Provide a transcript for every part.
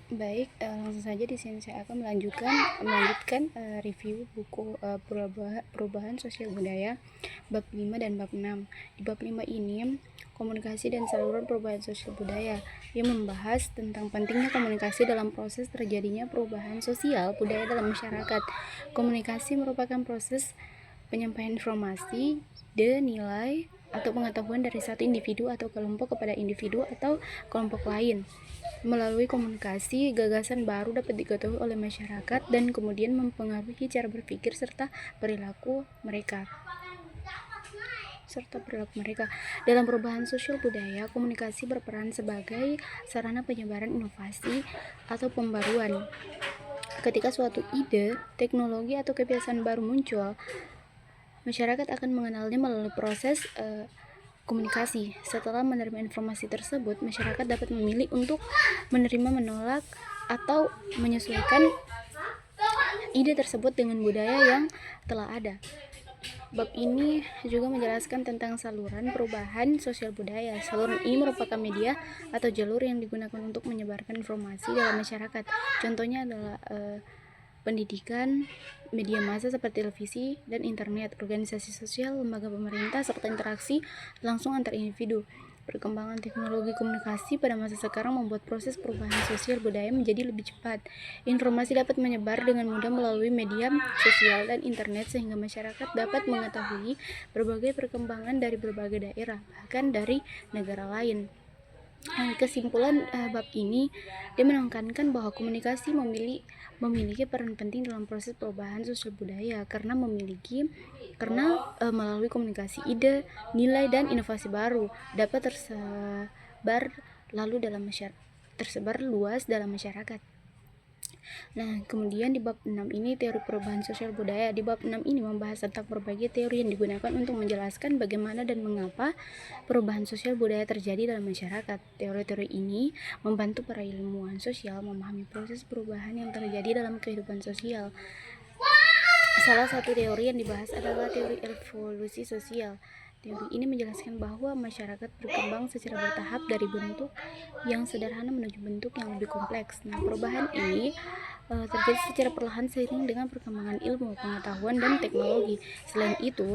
Langsung saja di sini saya akan melanjutkan review buku Perubahan Sosial Budaya bab 5 dan bab 6. Di bab 5 ini komunikasi dan saluran perubahan sosial budaya yang membahas tentang pentingnya komunikasi dalam proses terjadinya perubahan sosial budaya dalam masyarakat. Komunikasi merupakan proses penyampaian informasi, nilai, atau pengetahuan dari satu individu atau kelompok kepada individu atau kelompok lain. Melalui komunikasi, gagasan baru dapat diketahui oleh masyarakat dan kemudian mempengaruhi cara berpikir serta perilaku mereka. Dalam perubahan sosial budaya, komunikasi berperan sebagai sarana penyebaran inovasi atau pembaruan. Ketika suatu ide, teknologi atau kebiasaan baru muncul, masyarakat akan mengenalnya melalui proses komunikasi. Setelah menerima informasi tersebut, masyarakat dapat memilih untuk menerima, menolak, atau menyesuaikan ide tersebut dengan budaya yang telah ada. Bab ini juga menjelaskan tentang saluran perubahan sosial budaya. Saluran ini merupakan media atau jalur yang digunakan untuk menyebarkan informasi dalam masyarakat. Contohnya adalah pendidikan, media massa seperti televisi dan internet, organisasi sosial, lembaga pemerintah, serta interaksi langsung antar individu. Perkembangan teknologi komunikasi pada masa sekarang membuat proses perubahan sosial budaya menjadi lebih cepat. Informasi dapat menyebar dengan mudah melalui media sosial dan internet sehingga masyarakat dapat mengetahui berbagai perkembangan dari berbagai daerah, bahkan dari negara lain. Kesimpulan bab ini dia menekankan bahwa komunikasi memiliki peran penting dalam proses perubahan sosial budaya karena melalui komunikasi ide, nilai dan inovasi baru dapat tersebar luas dalam masyarakat. Nah, kemudian di bab 6 ini teori perubahan sosial budaya. Di bab 6 ini membahas tentang berbagai teori yang digunakan untuk menjelaskan bagaimana dan mengapa perubahan sosial budaya terjadi dalam masyarakat. Teori-teori ini membantu para ilmuwan sosial memahami proses perubahan yang terjadi dalam kehidupan sosial. Salah satu teori yang dibahas adalah teori evolusi sosial. Teori ini menjelaskan bahwa masyarakat berkembang secara bertahap dari bentuk yang sederhana menuju bentuk yang lebih kompleks. Nah, perubahan ini terjadi secara perlahan seiring dengan perkembangan ilmu, pengetahuan, dan teknologi. Selain itu,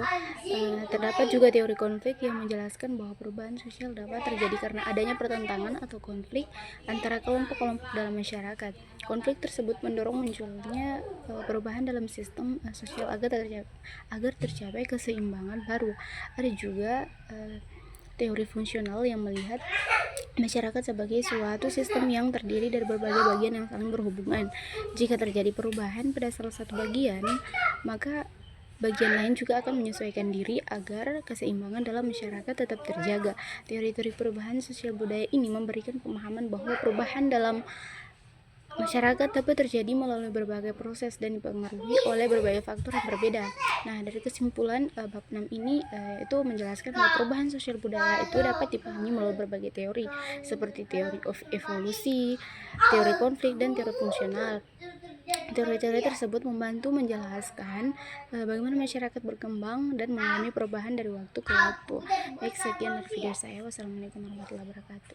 terdapat juga teori konflik yang menjelaskan bahwa perubahan sosial dapat terjadi karena adanya pertentangan atau konflik antara kelompok-kelompok dalam masyarakat. Konflik tersebut mendorong munculnya perubahan dalam sistem sosial agar tercapai keseimbangan baru. Ada juga teori fungsional yang melihat masyarakat sebagai suatu sistem yang terdiri dari berbagai bagian yang saling berhubungan. Jika terjadi perubahan pada salah satu bagian, maka bagian lain juga akan menyesuaikan diri agar keseimbangan dalam masyarakat tetap terjaga. Teori-teori perubahan sosial budaya ini memberikan pemahaman bahwa perubahan dalam masyarakat dapat terjadi melalui berbagai proses dan dipengaruhi oleh berbagai faktor yang berbeda. Nah, dari kesimpulan bab 6 ini itu menjelaskan bahwa perubahan sosial budaya itu dapat dipahami melalui berbagai teori seperti teori evolusi, teori konflik, dan teori fungsional. Teori-teori tersebut membantu menjelaskan bagaimana masyarakat berkembang dan mengalami perubahan dari waktu ke waktu. Baik, sekian dari video saya. Wassalamualaikum warahmatullahi wabarakatuh.